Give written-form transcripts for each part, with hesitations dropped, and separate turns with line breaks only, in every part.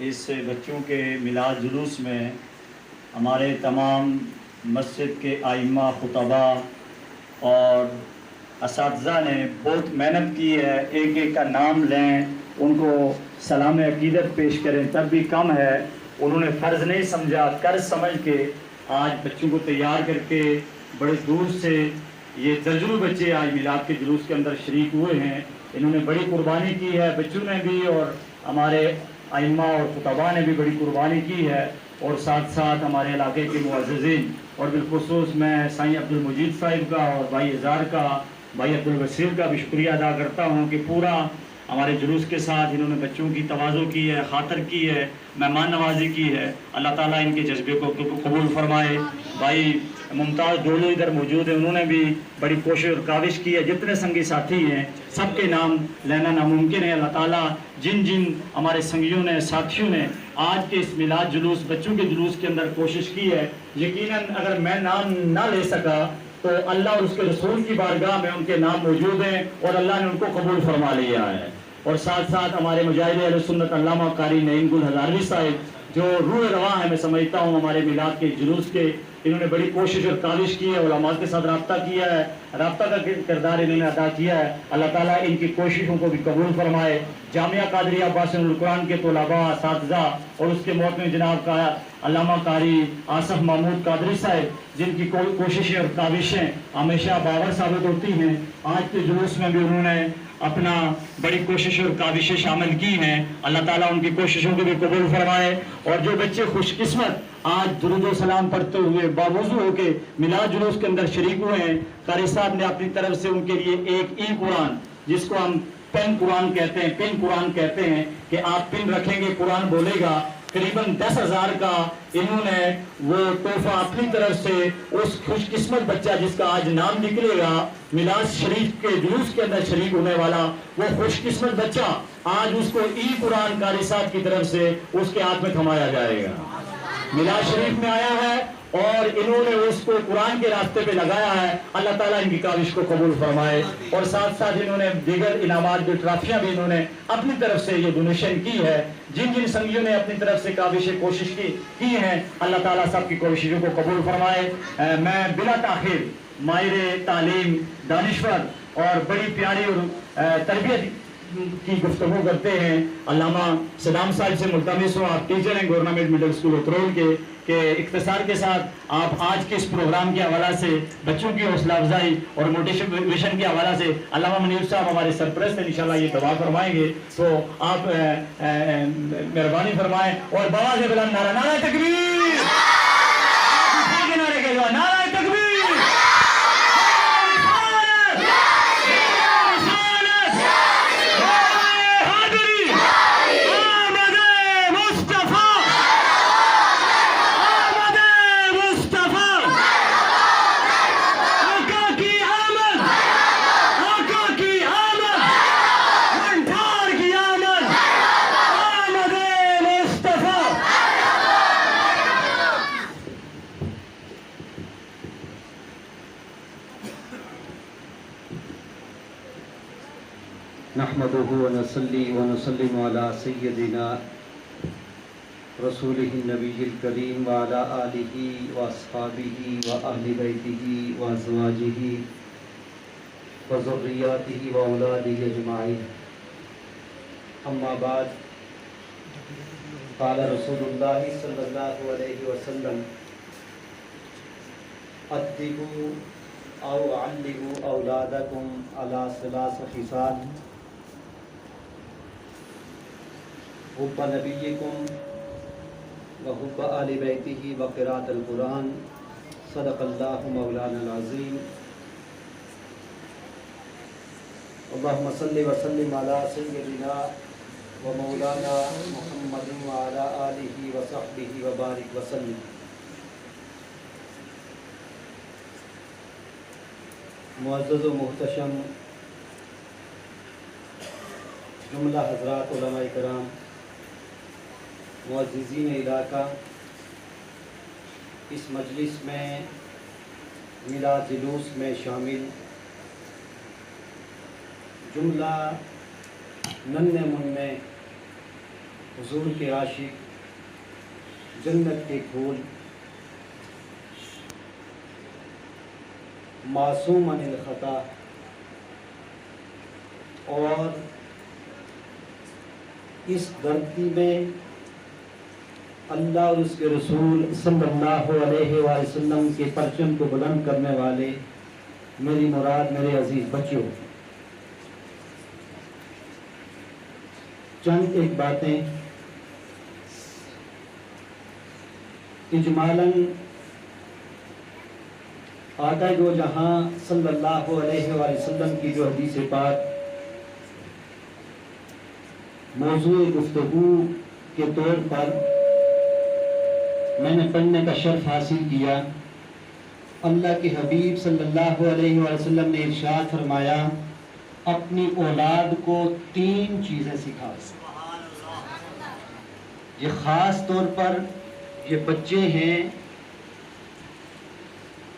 اس بچوں کے میلاد جلوس میں ہمارے تمام مسجد کے ائمہ خطبہ اور اساتذہ نے بہت محنت کی ہے. ایک ایک کا نام لیں, ان کو سلام عقیدت پیش کریں, تب بھی کم ہے. انہوں نے فرض نہیں سمجھا, قرض سمجھ کے آج بچوں کو تیار کر کے بڑے دور سے یہ درجنوں بچے آج میلاد کے جلوس کے اندر شریک ہوئے ہیں. انہوں نے بڑی قربانی کی ہے, بچوں نے بھی اور ہمارے ائمہ اور خطباء نے بھی بڑی قربانی کی ہے. اور ساتھ ساتھ ہمارے علاقے کے معززین اور بالخصوص میں سائیں عبدالمجید صاحب کا اور بھائی اظہار کا, بھائی عبدالوسیل کا بھی شکریہ ادا کرتا ہوں کہ پورا ہمارے جلوس کے ساتھ انہوں نے بچوں کی تواضع کی ہے, خاطر کی ہے, مہمان نوازی کی ہے. اللہ تعالیٰ ان کے جذبے کو قبول فرمائے. بھائی ممتاز ڈولو ادھر موجود ہیں, انہوں نے بھی بڑی کوشش اور کاوش کی ہے. جتنے سنگی ساتھی ہیں سب کے نام لینا ناممکن ہے. اللہ تعالیٰ جن جن ہمارے سنگیوں نے, ساتھیوں نے آج کے اس میلاد جلوس, بچوں کے جلوس کے اندر کوشش کی ہے, یقیناً اگر میں نام نہ لے سکا تو اللہ اور اس کے رسول کی بارگاہ میں ان کے نام موجود ہیں اور اللہ نے ان کو قبول فرما لیا ہے. اور ساتھ ساتھ ہمارے مجاہد اہل سنت علامہ قاری نعیم گل ہزاروی صاحب جو روح رواں ہے, میں سمجھتا ہوں ہمارے میلاد کے جلوس کے, انہوں نے بڑی کوشش اور کاوش کی ہے, علماء کے ساتھ رابطہ کیا ہے, رابطہ کا کردار انہوں نے ادا کیا ہے. اللہ تعالیٰ ان کی کوششوں کو بھی قبول فرمائے. جامعہ قادریہ باسن القرآن کے طلباء, اساتذہ اور اس کے محترم جناب کا علامہ قاری آصف محمود قادری صاحب, جن کی کوششیں اور کاوشیں ہمیشہ باور ثابت ہوتی ہیں, آج کے جلوس میں بھی انہوں نے اپنا بڑی کوشش اور کاوشیں شامل کی ہیں. اللہ تعالیٰ ان کی کوششوں کو بھی قبول فرمائے. اور جو بچے خوش قسمت آج درود و سلام پڑھتے ہوئے باوضو ہو کے میلاد جلوس کے اندر شریک ہوئے ہیں, قاری صاحب نے اپنی طرف سے ان کے لیے ایک ای قرآن, جس کو ہم پین قرآن کہتے ہیں, پن قرآن کہتے ہیں کہ آپ پن رکھیں گے قرآن بولے گا, قریباً 10,000 کا انہوں نے وہ تحفہ اپنی طرف سے اس خوش قسمت بچہ جس کا آج نام نکلے گا میلاد شریف کے جلوس کے اندر شریک ہونے والا, وہ خوش قسمت بچہ آج اس کو ای قرآن قاری صاحب کی طرف سے اس کے ہاتھ میں تھمایا جائے گا. میلاد شریف میں آیا ہے اور انہوں نے اس کو قرآن کے راستے پہ لگایا ہے. اللہ تعالیٰ ان کی کاوش کو قبول فرمائے. اور ساتھ ساتھ انہوں نے دیگر انعامات کی ٹرافیاں بھی انہوں نے اپنی طرف سے یہ ڈونیشن کی ہے. جن جن سنگیوں نے اپنی طرف سے کوشش کی ہیں, اللہ تعالیٰ سب کی کوششوں کو قبول فرمائے. میں بلا تاخیر ماہر تعلیم, دانشور اور بڑی پیاری اور تربیت کی گفتگو کرتے ہیں علامہ صدام صاحب سے ملتمس ہوں. آپ ٹیچر ہیں گورنمنٹ مڈل اسکول اترول کے, کہ اختصار کے ساتھ آپ آج کے اس پروگرام کے حوالہ سے بچوں کی حوصلہ افزائی اور موٹیویشن کے حوالہ سے علامہ منیر صاحب ہمارے سرپرست ہیں, انشاءاللہ یہ دعا فرمائیں گے, تو آپ مہربانی فرمائیں. اور بآواز بلند نعرہ, نعرہ تکبیر, نعرہ کے جواب, نعرہ تکبیر.
نحمده ونصلي ونسلم على سيدنا رسوله النبي الكريم وعلى آله وأصحابه وأهل بيته وأزواجه وذرياته وأولاده أجمعين. أما بعد, قال رسول الله صلى الله عليه وسلم: أدبوا أو علموا أولادكم على ثلاث خصال: حب نبیکم وحب آل بیتہ وقراءۃ القرآن. صدق اللہ مولانا العظیم. اللہم صلی وسلم علی سیدنا و مولانا محمد وعلی آلہ وصحبہ وبارک وسلم. معزز و محتشم جملہ حضرات علماء کرام, معززین علاقہ, اس مجلس میں میلاد جلوس میں شامل جملہ ننھے منھے حضور کے عاشق، جنت کے پھول، معصوم عن الخطا، اور اس دھرتی میں اللہ اور اس کے رسول صلی اللہ علیہ وآلہ وسلم کے پرچم کو بلند کرنے والے میری مراد میرے عزیز بچوں، چند ایک باتیں اجمالاً آقا دو جہاں صلی اللہ علیہ وآلہ وسلم کی جو حدیث پاک موضوع گفتگو کے طور پر میں نے پڑھنے کا شرف حاصل کیا، اللہ کے حبیب صلی اللہ علیہ وآلہ وسلم نے ارشاد فرمایا اپنی اولاد کو 3 چیزیں سکھاؤ۔ یہ خاص طور پر یہ بچے ہیں،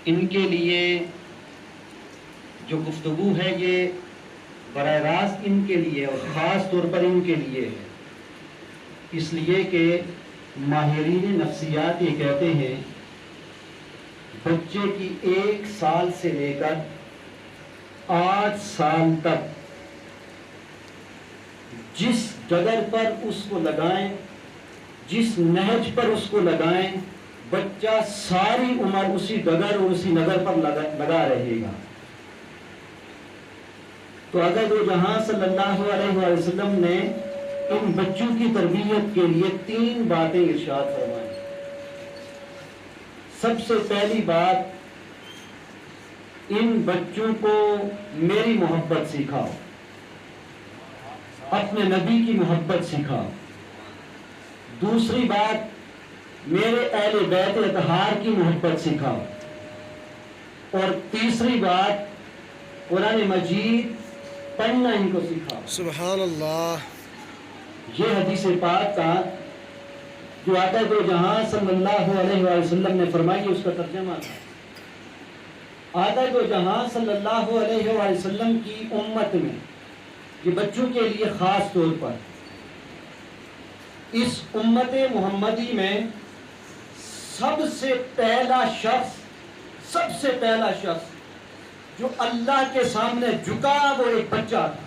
ان کے لیے جو گفتگو ہے یہ براہ راست ان کے لیے اور خاص طور پر ان کے لیے ہے، اس لیے کہ ماہرین نفسیات یہ کہتے ہیں بچے کی 1 سال سے لے کر 8 سال تک جس ڈگر پر اس کو لگائیں، جس نہج پر اس کو لگائیں، بچہ ساری عمر اسی ڈگر اور اسی نگر پر لگا رہے گا۔ تو اگر دو جہاں صلی اللہ علیہ وآلہ وسلم نے ان بچوں کی تربیت کے لیے 3 باتیں ارشاد فرمائیں۔ سب سے پہلی بات، ان بچوں کو میری محبت سکھاؤ، اپنے نبی کی محبت سکھاؤ۔ دوسری بات، میرے اہل بیت اطہار کی محبت سکھاؤ۔ اور تیسری بات، قرآن مجید پڑھنا ان کو سکھاؤ۔
سبحان اللہ۔
یہ حدیث پاک کا جو آقا دو جہاں صلی اللہ علیہ وآلہ وسلم نے فرمائی اس کا ترجمہ تھا۔ آقا دو جہاں صلی اللہ علیہ وآلہ وسلم کی امت میں یہ بچوں کے لیے خاص طور پر اس امت محمدی میں سب سے پہلا شخص جو اللہ کے سامنے جھکا وہ ایک بچہ تھا۔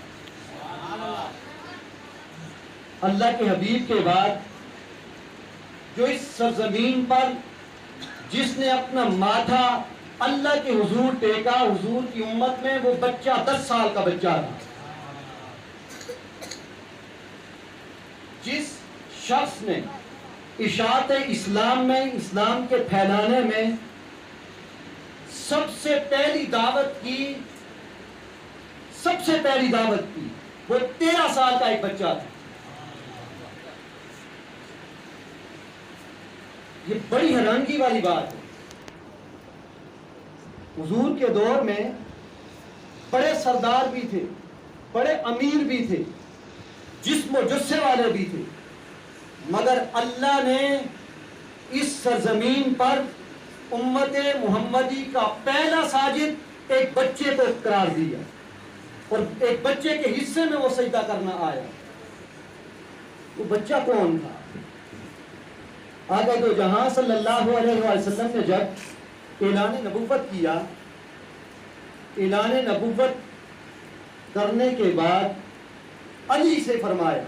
اللہ کے حبیب کے بعد جو اس سرزمین پر جس نے اپنا ماتھا اللہ کے حضور ٹیکا حضور کی امت میں، وہ بچہ 10 سال کا بچہ تھا۔ جس شخص نے اشاعت اسلام میں، اسلام کے پھیلانے میں سب سے پہلی دعوت کی، وہ 13 سال کا ایک بچہ تھا۔ یہ بڑی حیرانگی والی بات ہے۔ حضور کے دور میں بڑے سردار بھی تھے، بڑے امیر بھی تھے، جسم و جثے والے بھی تھے، مگر اللہ نے اس سرزمین پر امت محمدی کا پہلا ساجد ایک بچے کو قرار دیا، اور ایک بچے کے حصے میں وہ سجدہ کرنا آیا۔ وہ بچہ کون تھا؟ آقا دو جہاں صلی اللہ علیہ وآلہ وسلم نے جب اعلان نبوت کیا، اعلان نبوت کرنے کے بعد علی سے فرمایا،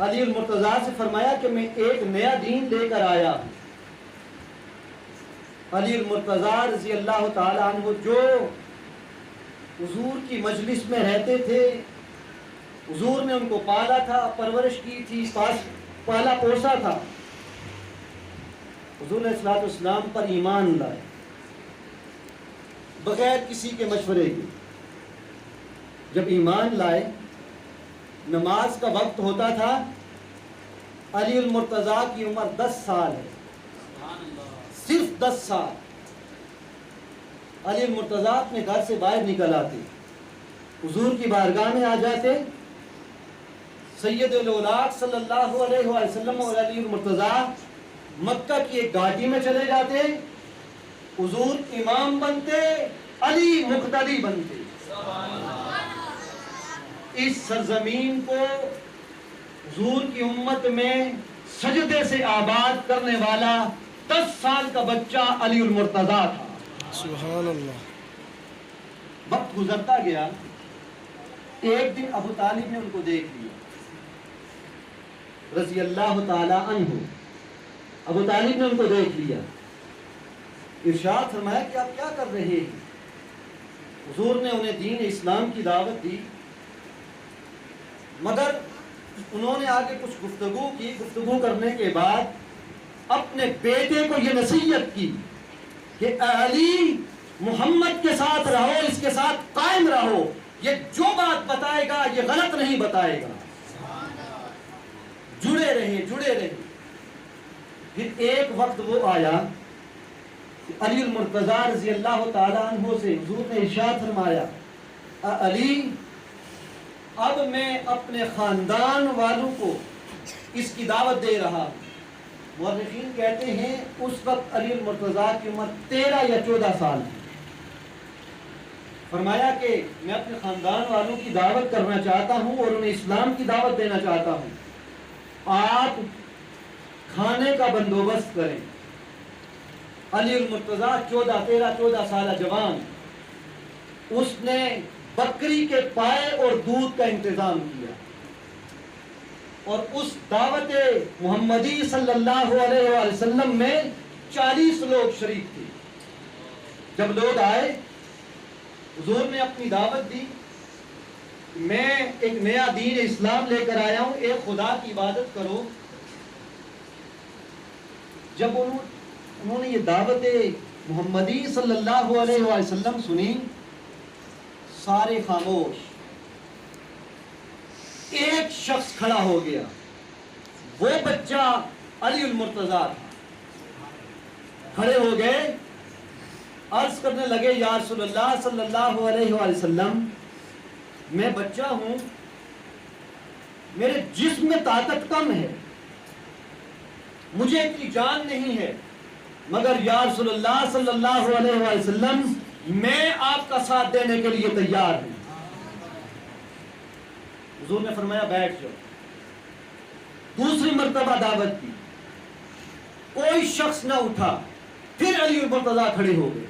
علی المرتضیٰ سے فرمایا کہ میں ایک نیا دین لے کر آیا ہوں۔ علی المرتضیٰ رضی اللہ تعالیٰ عنہ جو حضور کی مجلس میں رہتے تھے، حضور نے ان کو پالا تھا، پرورش کی تھی، پالا پوسا تھا، حضور علیہ السلام پر ایمان لائے بغیر کسی کے مشورے کے۔ جب ایمان لائے، نماز کا وقت ہوتا تھا، علی المرتضیٰ کی عمر 10 سال ہے، صرف 10 سال۔ علی المرتضیٰ اپنے گھر سے باہر نکل آتے، حضور کی بارگاہ میں آ جاتے، سید الاولاد صلی اللہ علیہ وآلہ وسلم اور علی المرتضیٰ مکہ کی ایک گھاٹی میں چلے جاتے، حضور امام بنتے، علی مقتدی بنتے۔ اس سرزمین کو حضور کی امت میں سجدے سے آباد کرنے والا 10 سال کا بچہ علی المرتضیٰ تھا.
سبحان اللہ.
وقت گزرتا گیا. ایک دن ابو طالب نے ان کو دیکھ لیا رضی اللہ تعالی عنہ. ابو طالب نے ان کو دیکھ لیا. ارشاد فرمایا کہ آپ کیا کر رہے ہیں؟ حضور نے انہیں دین اسلام کی دعوت دی، مگر انہوں نے آگے کچھ گفتگو کی. گفتگو کرنے کے بعد اپنے بیٹے کو یہ نصیحت کی کہ علی محمد کے ساتھ رہو، اس کے ساتھ قائم رہو، یہ جو بات بتائے گا یہ غلط نہیں بتائے گا، جڑے رہے جڑے رہے. پھر ایک وقت وہ آیا کہ علی المرتضیٰ رضی اللہ تعالیٰ عنہ سے حضور نے ارشاد فرمایا علی اب میں اپنے خاندان والوں کو اس کی دعوت دے رہا ہوں. مورخین کہتے ہیں اس وقت علی المرتضیٰ کی عمر 13 یا 14 سال ہے. فرمایا کہ میں اپنے خاندان والوں کی دعوت کرنا چاہتا ہوں اور انہیں اسلام کی دعوت دینا چاہتا ہوں، آپ کھانے کا بندوبست کریں. علی المرتضیٰ 13-14 سالہ جوان، اس نے بکری کے پائے اور دودھ کا انتظام کیا اور اس دعوت محمدی صلی اللہ علیہ وآلہ وسلم میں 40 لوگ شریک تھے. جب لوگ آئے حضور نے اپنی دعوت دی، میں ایک نیا دین اسلام لے کر آیا ہوں، ایک خدا کی عبادت کرو. جب انہوں نے یہ دعوت محمدی صلی اللہ علیہ وآلہ وسلم سنی، سارے خاموش. ایک شخص کھڑا ہو گیا، وہ بچہ علی المرتضیٰ تھا. کھڑے ہو گئے، عرض کرنے لگے یا رسول اللہ صلی اللہ علیہ وآلہ وسلم، میں بچہ ہوں، میرے جسم میں طاقت کم ہے، مجھے اتنی جان نہیں ہے، مگر یا رسول اللہ صلی اللہ علیہ وآلہ وسلم میں آپ کا ساتھ دینے کے لیے تیار ہوں. حضور نے فرمایا بیٹھ جاؤ. دوسری مرتبہ دعوت دی، کوئی شخص نہ اٹھا. پھر علی المرتضیٰ کھڑے ہو گئے،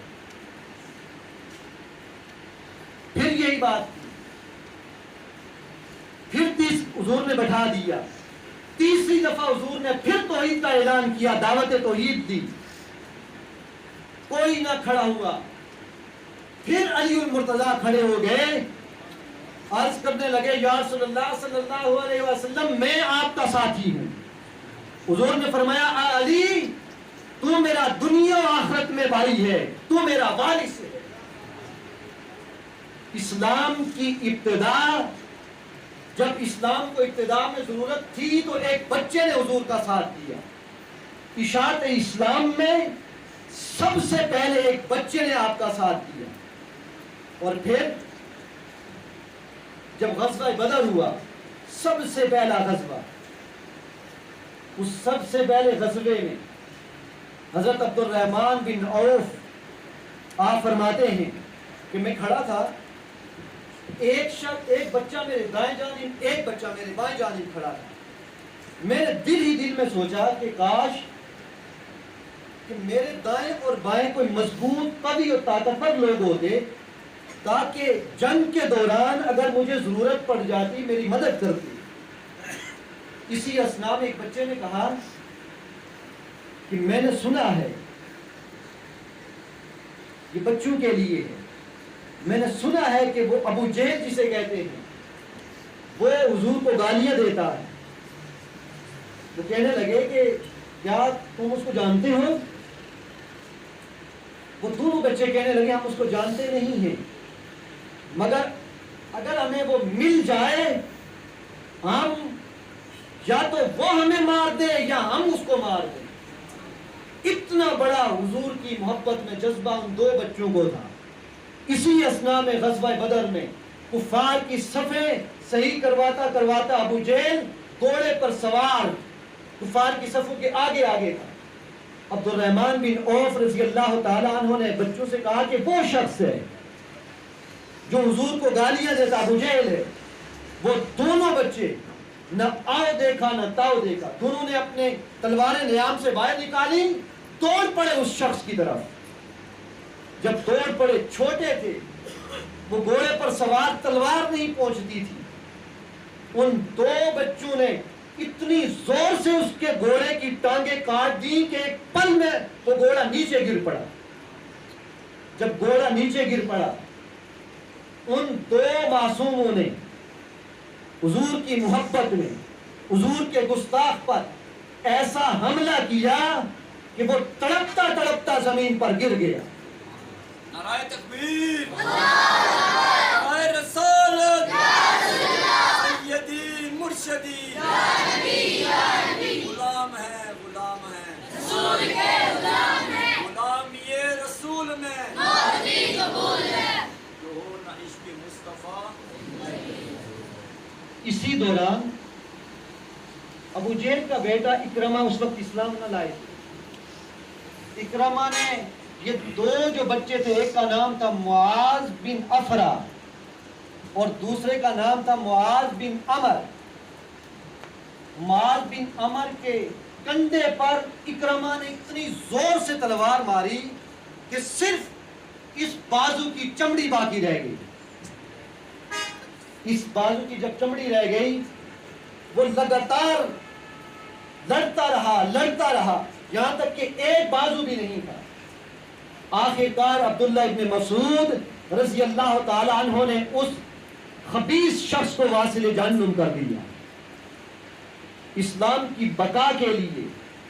پھر یہی بات کی. پھر حضور نے بٹھا دیا. تیسری دفعہ حضور نے پھر توحید کا اعلان کیا، دعوت توحید دی. کوئی نہ کھڑا ہوا. پھر علی المرتضیٰ کھڑے ہو گئے، عرض کرنے لگے یا رسول اللہ صلی اللہ علیہ وسلم میں آپ کا ساتھی ہوں. حضور نے فرمایا علی تو میرا دنیا و آخرت میں بھائی ہے، تو میرا وارث ہے. اسلام کی ابتدا، جب اسلام کو ابتدا میں ضرورت تھی تو ایک بچے نے حضور کا ساتھ دیا. اشاعت اسلام میں سب سے پہلے ایک بچے نے آپ کا ساتھ دیا. اور پھر جب غزوہ بدر ہوا، سب سے پہلا غزوہ، اس سب سے پہلے غزوے میں حضرت عبد الرحمن بن عوف آپ فرماتے ہیں کہ میں کھڑا تھا، ایک بچہ میرے دائیں جانب، ایک بچہ میرے بائیں جانب کھڑا تھا. میں نے دل ہی دل میں سوچا کہ کاش کہ میرے دائیں اور بائیں کوئی مضبوط، قوی اور طاقتور لوگ ہوتے تاکہ جنگ کے دوران اگر مجھے ضرورت پڑ جاتی میری مدد کرتی. اسی اثنا میں ایک بچے نے کہا کہ میں نے سنا ہے، یہ بچوں کے لیے ہے، میں نے سنا ہے کہ وہ ابو جہل جسے کہتے ہیں وہ حضور کو گالیاں دیتا ہے. وہ کہنے لگے کہ کیا تم اس کو جانتے ہو؟ وہ دونوں بچے کہنے لگے ہم اس کو جانتے نہیں ہیں، مگر اگر ہمیں وہ مل جائے ہم یا تو وہ ہمیں مار دے یا ہم اس کو مار دیں. اتنا بڑا حضور کی محبت میں جذبہ ان دو بچوں کو تھا. اسی اثنا میں غزوہ بدر میں کفار کی صفیں صحیح کرواتا ابو جہل گھوڑے پر سوار کفار کی صفوں کے آگے آگے تھا. عبد الرحمن بن عوف رضی اللہ تعالیٰ عنہ نے بچوں سے کہا کہ وہ شخص ہے جو حضور کو گالیاں دیتا ابو جہل ہے. وہ دونوں بچے نہ آؤ دیکھا نہ تاؤ دیکھا. دونوں نے اپنے تلواریں نیام سے باہر نکالی, دوڑ پڑے اس شخص کی طرف. جب دوڑ پڑے, چھوٹے تھے وہ, گھوڑے پر سوار, تلوار نہیں پہنچتی تھی. ان دو بچوں نے اتنی زور سے اس کے گھوڑے کی ٹانگیں کاٹ دی کہ ایک پل میں وہ گھوڑا نیچے گر پڑا. جب گھوڑا نیچے گر پڑا, ان دو معصوموں نے حضور کی محبت میں حضور کے گستاخ پر ایسا حملہ کیا کہ وہ تڑپتا تڑپتا زمین پر گر گیا.
نعرہ تکبیر، نعرہ رسالت، سیدی مرشدی، غلام ہے غلام ہے رسول کے غلام ہے، غلام یہ رسول میں موت بھی قبول ہے، جو ہو نہ عشق مصطفیٰ.
اسی دوران ابو جہل کا بیٹا اکرمہ اس وقت اسلام نہ لائے. اکرمہ نے یہ دو جو بچے تھے, ایک کا نام تھا معاذ بن افرا اور دوسرے کا نام تھا معاذ بن عمر. معاذ بن عمر کے کندھے پر اکرمہ نے اتنی زور سے تلوار ماری کہ صرف اس بازو کی چمڑی باقی رہ گئی. اس بازو کی جب چمڑی رہ گئی, وہ لگاتار لڑتا رہا یہاں تک کہ ایک بازو بھی نہیں تھا. آخرکار عبداللہ ابن مسعود رضی اللہ تعالی عنہ نے اس خبیث شخص کو واصل جہنم کر دیا. اسلام کی بقا کے لیے,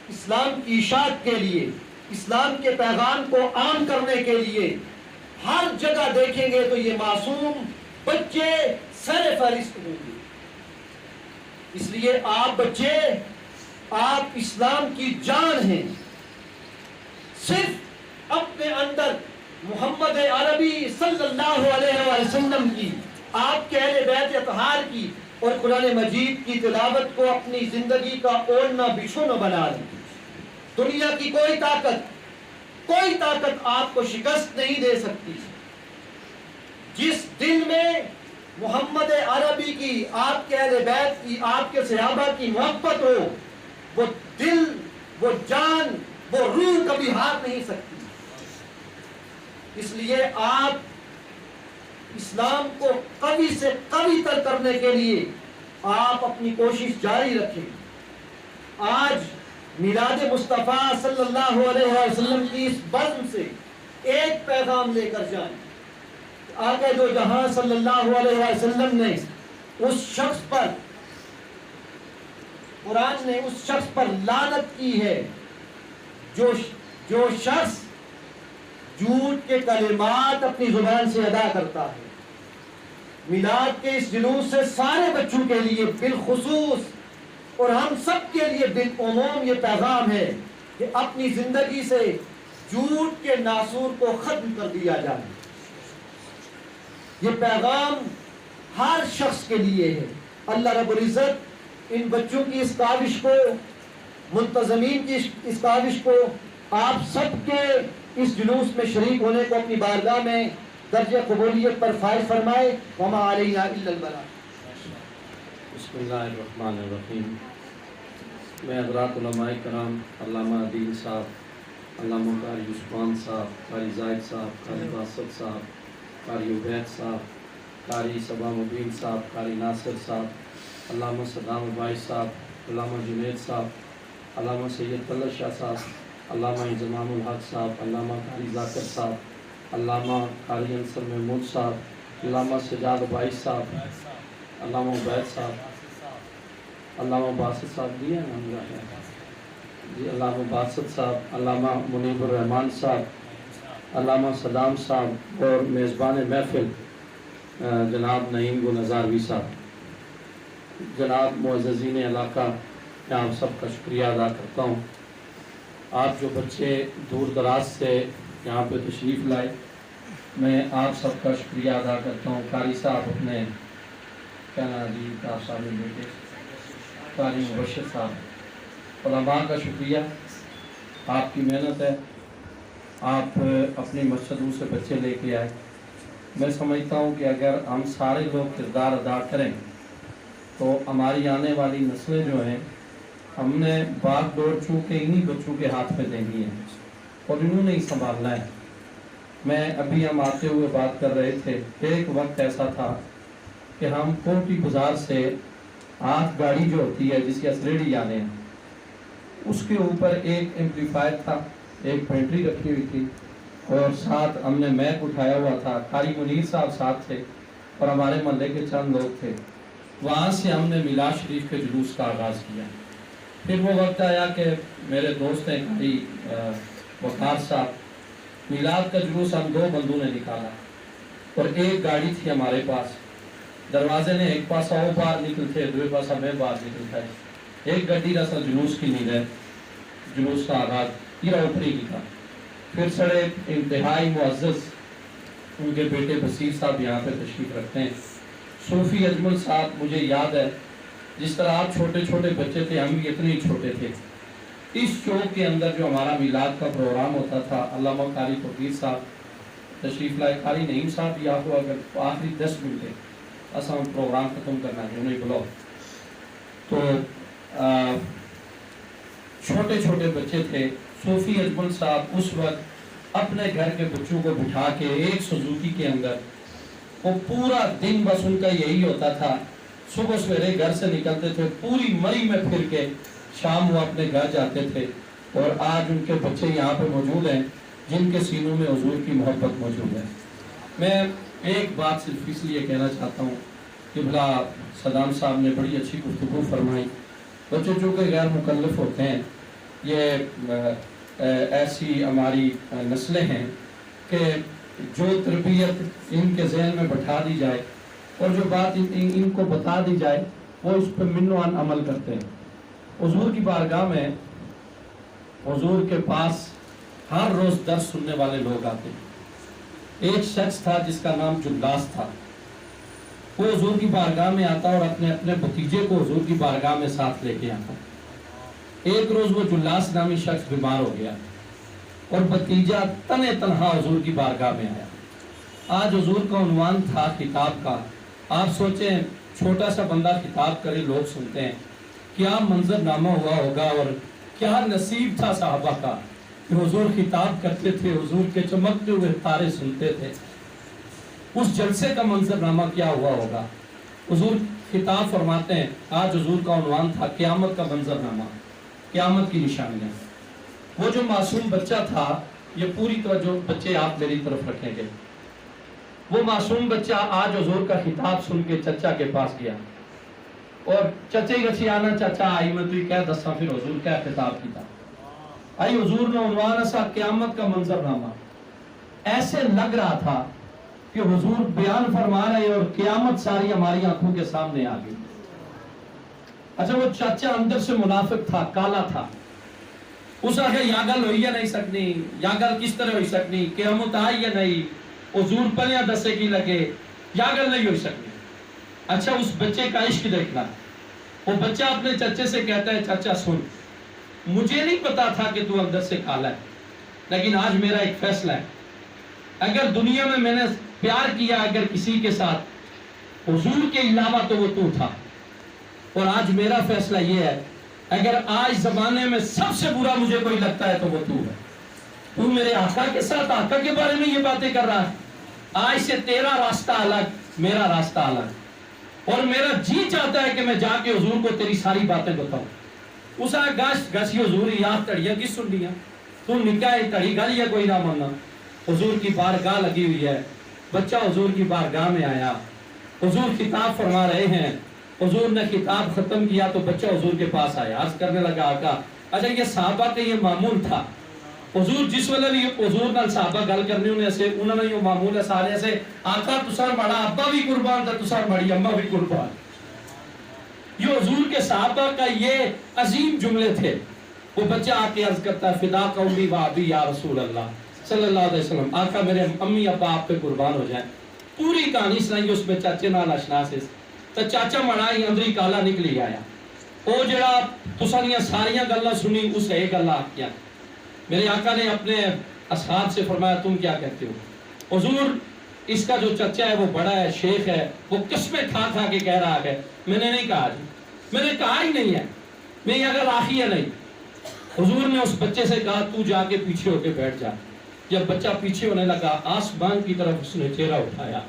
اسلام کی اشاعت کے لیے, اسلام کے پیغام کو عام کرنے کے لیے ہر جگہ دیکھیں گے تو یہ معصوم بچے سر فہرست ہوں گے. اس لیے آپ بچے, آپ اسلام کی جان ہیں. صرف اپنے اندر محمد عربی صلی اللہ علیہ وسلم کی, آپ کے اہل بیت اطہار کی اور قرآن مجید کی تلاوت کو اپنی زندگی کا اوڑھنا بچھونا بنا لیں. دنیا کی کوئی طاقت آپ کو شکست نہیں دے سکتی. جس دل میں محمد عربی کی, آپ کے اہل بیت کی, آپ کے صحابہ کی محبت ہو, وہ دل, وہ جان, وہ روح کبھی ہار نہیں سکتی. اس لیے آپ اسلام کو قوی سے قوی تر کرنے کے لیے آپ اپنی کوشش جاری رکھیں. آج میلاد مصطفیٰ صلی اللہ علیہ وسلم کی اس بزم سے ایک پیغام لے کر جائیں. آقا دو جہاں صلی اللہ علیہ وسلم نے اس شخص پر, قرآن نے اس شخص پر لعنت کی ہے جو شخص جھوٹ کے کلمات اپنی زبان سے ادا کرتا ہے. میلاد کے اس جلوس سے سارے بچوں کے لیے بالخصوص اور ہم سب کے لیے بالعموم یہ پیغام ہے کہ اپنی زندگی سے جھوٹ کے ناسور کو ختم کر دیا جائے. یہ پیغام ہر شخص کے لیے ہے. اللہ رب العزت ان بچوں کی اس کاوش کو, منتظمین کی اس کاوش کو, آپ سب کے اس جلوس میں شریک ہونے کو اپنی بارگاہ میں درجہ قبولیت پر فائز فرمائے. وما علینا الا البلاغ.
بسم اللہ الرحمن الرحیم. میں حضرات علماء کرام, علامہ عدیل صاحب, علامہ قاری عثمان صاحب, قاری زاہد صاحب, قاری باسط صاحب, قاری عبید صاحب, قاری صبا مبین صاحب, قاری ناصر صاحب, علامہ صدام عباس صاحب, علامہ جنید صاحب, علامہ سید طلعت شاہ صاحب, علامہ انضمام الحق صاحب, علامہ قاری ذاکر صاحب, علامہ قاری انصر محمود صاحب, علامہ سجاد عباس صاحب, علامہ عبید صاحب, علامہ باسط صاحب بھی ہیں جی, علامہ باسط صاحب, علامہ منیب الرحمان صاحب, علامہ صدام صاحب اور میزبان محفل جناب نعیم گل نزاروی صاحب. جناب معززین علاقہ, میں آپ سب کا شکریہ ادا کرتا ہوں. آپ جو بچے دور دراز سے یہاں پہ تشریف لائے, میں آپ سب کا شکریہ ادا کرتا ہوں. قاری صاحب اپنے کیا نام جی کا صاحب بیٹے قاری مبشر صاحب, علماء کا شکریہ, آپ کی محنت ہے, آپ اپنی مسجدوں سے بچے لے کے آئے. میں سمجھتا ہوں کہ اگر ہم سارے لوگ کردار ادا کریں تو ہماری آنے والی نسلیں جو ہیں ہم نے باغ ڈور چونکہ انہی بچوں کے ہاتھ میں دینی ہے اور انہوں نے ہی سنبھالنا ہے۔ میں ابھی ہم آتے ہوئے بات کر رہے تھے، ایک وقت ایسا تھا کہ ہم کوٹی بازار سے ہاتھ گاڑی جو ہوتی ہے جس کے اسریڈی آنے ہیں اس کے اوپر ایک ایمپلیفائر تھا، ایک پینٹری رکھی ہوئی تھی اور ساتھ ہم نے میک اٹھایا ہوا تھا، قاری منیر صاحب ساتھ تھے اور ہمارے محلے کے چند لوگ تھے۔ وہاں سے ہم نے میلاد شریف کے جلوس کا آغاز کیا۔ پھر وہ وقت آیا کہ میرے دوست ہیں قاری وقار صاحب، میلاد کا جلوس ہم 2 بندوں نے نکالا اور ایک گاڑی تھی ہمارے پاس، دروازے نے ایک پاسا وہ باہر نکلتے دوسرے پاسا میں باہر نکلتا ہے، ایک گڈی رسا جلوس کی نہیں ہے، جلوس کا آغاز یہ اوپری کی تھا۔ پھر سڑے انتہائی معزز ان کے بیٹے بصیر صاحب یہاں پہ تشریف رکھتے ہیں، صوفی اجمل صاحب، مجھے یاد ہے جس طرح آپ چھوٹے چھوٹے بچے تھے ہم بھی اتنے ہی چھوٹے تھے، اس چوک کے اندر جو ہمارا میلاد کا پروگرام ہوتا تھا، علامہ قاری فقیر صاحب تشریف لائے، قاری نعیم صاحب بھی آپ کو اگر آخری 10 منٹ ہے اصل ہم پروگرام ختم کرنا ہے انہیں بلاؤ، تو چھوٹے چھوٹے بچے تھے۔ صوفی اجمل صاحب اس وقت اپنے گھر کے بچوں کو بٹھا کے ایک سوزوکی کے اندر وہ پورا دن بس ان کا یہی ہوتا تھا، صبح سویرے گھر سے نکلتے تھے، پوری مری میں پھر کے شام وہ اپنے گھر جاتے تھے، اور آج ان کے بچے یہاں پہ موجود ہیں جن کے سینوں میں حضور کی محبت موجود ہے۔ میں ایک بات صرف اس لیے کہنا چاہتا ہوں کہ بھلا صدام صاحب نے بڑی اچھی گفتگو فرمائی، بچے جو کہ غیر مکلف ہوتے ہیں، یہ ایسی ہماری نسلیں ہیں کہ جو تربیت ان کے ذہن میں بٹھا دی جائے اور جو بات ان کو بتا دی جائے وہ اس پہ منوان عمل کرتے ہیں۔ حضور کی بارگاہ میں حضور کے پاس ہر روز درس سننے والے لوگ آتے ہیں۔ ایک شخص تھا جس کا نام جلاس تھا، وہ حضور کی بارگاہ میں آتا اور اپنے اپنے بھتیجے کو حضور کی بارگاہ میں ساتھ لے کے آتا۔ ایک روز وہ جلاس نامی شخص بیمار ہو گیا اور بھتیجا تنے تنہا حضور کی بارگاہ میں آیا۔ آج حضور کا عنوان تھا خطاب کا۔ آپ سوچیں چھوٹا سا بندہ خطاب کرے، لوگ سنتے ہیں، کیا منظر نامہ ہوا ہوگا اور کیا نصیب تھا صحابہ کا کہ حضور خطاب کرتے تھے، حضور کے چمکتے ہوئے تارے سنتے تھے، اس جلسے کا منظر نامہ کیا ہوا ہوگا۔ حضور خطاب فرماتے ہیں، آج حضور کا عنوان تھا قیامت کا منظر نامہ، قیامت کی نشانیاں۔ وہ جو معصوم بچہ تھا، یہ پوری توجہ بچے آپ میری طرف رکھیں گے، وہ معصوم بچہ آج حضور کا خطاب سن کے چچا کے پاس گیا اور چچے گچھی آنا، چچا آئی میں تو کہہ دسا پھر حضور کیا خطاب کیتا، آئی حضور نے عنوان ایسا قیامت کا منظر نامہ۔ ایسے لگ رہا تھا کہ حضور بیان فرما رہے اور قیامت ساری ہماری آنکھوں کے سامنے آ گئی۔ اچھا وہ چاچا اندر سے منافق تھا، کالا تھا، اس آگے یا گل ہوئی یا نہیں سکنی، یا گل کس طرح ہوئی سکنی، قیامت آئی یا نہیں، حضور پلیاں دسے کی لگے، یا گل نہیں ہوئی سکنی۔ اچھا اس بچے کا عشق دیکھنا، وہ بچہ اپنے چچے سے کہتا ہے، چچا سن، مجھے نہیں پتا تھا کہ تو اندر سے کالا ہے، لیکن آج میرا ایک فیصلہ ہے، اگر دنیا میں نے پیار کیا اگر کسی کے ساتھ حضور کے علاوہ تو وہ تو تھا، اور آج میرا فیصلہ یہ ہے، اگر آج زمانے میں سب سے برا مجھے کوئی لگتا ہے تو وہ تو ہے، تو میرے آقا کے ساتھ آقا کے بارے میں یہ باتیں کر رہا ہے، آج سے تیرا راستہ الگ میرا راستہ الگ، اور میرا جی چاہتا ہے کہ میں جا کے حضور کو تیری ساری باتیں بتاؤں۔ اس آگے گاش گاسی حضور یاد تڑیاں کی سن لیا، تو نکاح تڑی گل یا کوئی نہ ماننا، حضور کی بارگاہ لگی ہوئی ہے، بچہ حضور کی بارگاہ میں آیا، حضور خطاب فرما رہے ہیں، حضور نے خطاب ختم کیا تو بچہ حضور کے پاس آیا، عرض کرنے لگا آقا، اچھا یہ صحابہ کا یہ معمول تھا، حضور جس ویلے بھی حضور نال صحابہ گل کرنی انہوں نے یہ معمول ہے سارے ایسے، آقا تسار بڑا ابا بھی قربان تھا، تسار بڑی اماں بھی قربان۔ یہ حضور کے صحابہ کا یہ عظیم جملے تھے۔ وہ بچہ آ کے عرض کرتا ہے، فدا کا امی و ابی یا رسول اللہ صلی اللہ علیہ وسلم، آقا میرے امی ابا آپ پہ قربان ہو جائیں۔ پوری کہانی سنائی اس میں چاچے نال اشنا سے، تو چاچا مڑائی اندری کالا نکلی آیا، وہ جڑا تسانیاں ساریاں گلاں سنی اس ایک گل کیا۔ میرے آقا نے اپنے اصحاب سے فرمایا تم کیا کہتے ہو؟ حضور اس کا جو چچا ہے وہ بڑا ہے، شیخ ہے، وہ قسمیں کھا کھا کے کہہ رہا ہے میں نے نہیں کہا جی، میں نے کہا ہی نہیں ہے، میں یہ اگر آخی ہے نہیں۔ حضور نے اس بچے سے کہا تو جا کے پیچھے ہو کے بیٹھ جا۔ جب بچہ پیچھے ہونے لگا آسمان کی طرف اس نے چہرہ اٹھایا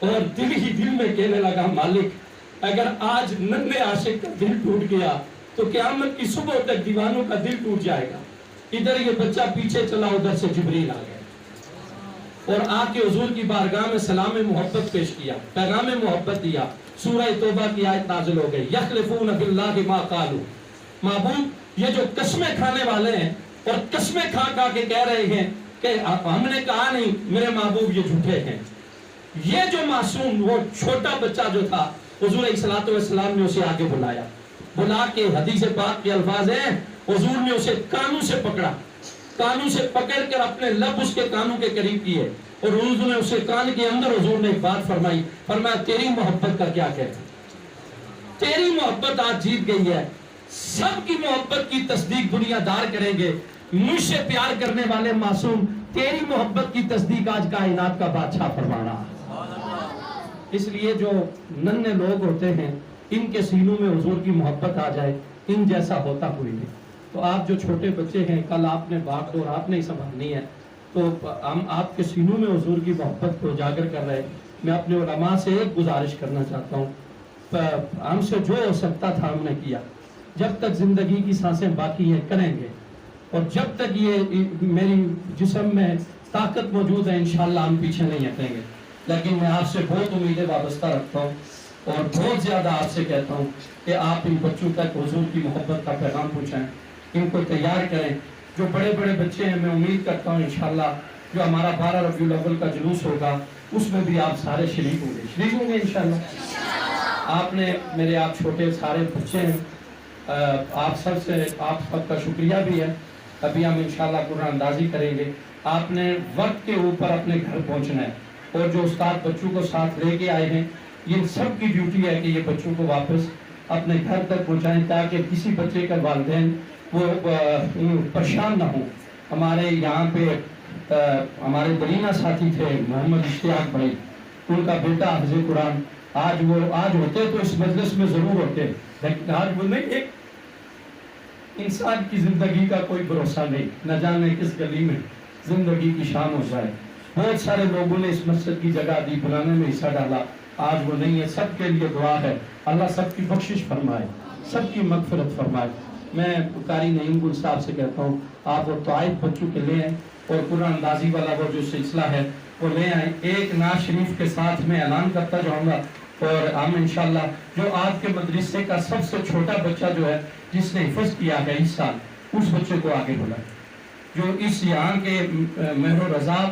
اور دل ہی دل میں کہنے لگا مالک اگر آج ننھے عاشق کا دل ٹوٹ گیا تو قیامت کی صبح تک دیوانوں کا دل ٹوٹ جائے گا۔ ادھر یہ بچہ پیچھے چلا، ادھر سے جبریل آ گیا اور آ کے حضور کی بارگاہ میں سلام محبت پیش کیا، پیغام محبت دیا۔ سورہ توبہ کی آیت نازل ہو گئی، یخلفون باللہ ما قالوا، معبود یہ جو قسمیں کھانے والے ہیں اور قسمیں کھا کھا کے کہہ رہے ہیں کہ ہم نے کہا نہیں میرے محبوب یہ جھوٹے ہیں۔ یہ جو معصوم وہ چھوٹا بچہ جو تھا حضور صلی اللہ علیہ وسلم نے اسے آگے بلایا، بلا کے حدیث پاک کے الفاظ ہیں حضور نے اسے کانوں سے پکڑا، کانوں سے پکڑ کر اپنے لب اس کے کانوں کے قریب کیے اور حضور نے اسے کان کے اندر حضور نے ایک بات فرمائی، فرمایا تیری محبت کا کیا کہتا، تیری محبت آج جیت گئی ہے، سب کی محبت کی تصدیق دنیا دار کریں گے، مجھ سے پیار کرنے والے معصوم تیری محبت کی تصدیق آج کائنات کا بادشاہ فرما رہا ہے۔ اس لیے جو ننھے لوگ ہوتے ہیں ان کے سینوں میں حضور کی محبت آ جائے، ان جیسا ہوتا کوئی نہیں۔ تو آپ جو چھوٹے بچے ہیں کل آپ نے باغ ڈور آپ نے سنبھالنی ہے، تو ہم آپ کے سینوں میں حضور کی محبت کو اجاگر کر رہے ہیں۔ میں اپنے علماء سے ایک گزارش کرنا چاہتا ہوں، ہم سے جو ہو سکتا تھا ہم نے کیا، جب تک زندگی کی سانسیں باقی ہیں کریں گے، اور جب تک یہ میری جسم میں طاقت موجود ہے انشاءاللہ ہم پیچھے نہیں ہٹیں گے۔ لیکن میں آپ سے بہت امیدیں وابستہ رکھتا ہوں اور بہت زیادہ آپ سے کہتا ہوں کہ آپ ان بچوں تک حضور کی محبت کا پیغام پہنچائیں، ان کو تیار کریں۔ جو بڑے بڑے بچے ہیں میں امید کرتا ہوں انشاءاللہ جو ہمارا 12 ربیع الاول کا جلوس ہوگا اس میں بھی آپ سارے شریک ہوں گے انشاءاللہ۔ آپ نے میرے آپ چھوٹے سارے بچے ہیں، آپ سب کا شکریہ بھی ہے۔ ابھی ہم انشاءاللہ قرآن اندازی کریں گے۔ آپ نے وقت کے اوپر اپنے گھر پہنچنا ہے، اور جو استاد بچوں کو ساتھ لے کے آئے ہیں یہ سب کی ڈیوٹی ہے کہ یہ بچوں کو واپس اپنے گھر تک پہنچائیں تاکہ کسی بچے کا والدین وہ پریشان نہ ہوں۔ ہمارے یہاں پہ ہمارے درینہ ساتھی تھے محمد اشتیاق بھائی، ان کا بیٹا حافظ قرآن، آج ہوتے تو اس مجلس میں ضرور ہوتے، لیکن آج وہ نہیں۔ ایک انسان کی زندگی کا کوئی بھروسہ نہیں، نہ جانے کس گلی میں زندگی کی شام ہو جائے۔ بہت سارے لوگوں نے اس مسجد کی جگہ دی، بلانے میں حصہ ڈالا، آج وہ نہیں ہے۔ سب کے لیے دعا ہے، اللہ سب کی بخشش فرمائے، سب کی مغفرت فرمائے۔ میں قاری نعیم گل صاحب سے کہتا ہوں آپ وہ طائف بچوں کے لے آئیں اور قرآن اندازی والا وہ جو سلسلہ ہے وہ لے آئیں۔ ایک نعت شریف کے ساتھ میں اعلان کرتا جاؤں گا، اور ہم انشاءاللہ جو آپ کے مدرسے کا سب سے چھوٹا بچہ جو ہے جس نے حفظ کیا ہے اس سال، اس بچے کو آگے بلائیں، جو اس یہاں کے مہر و رضا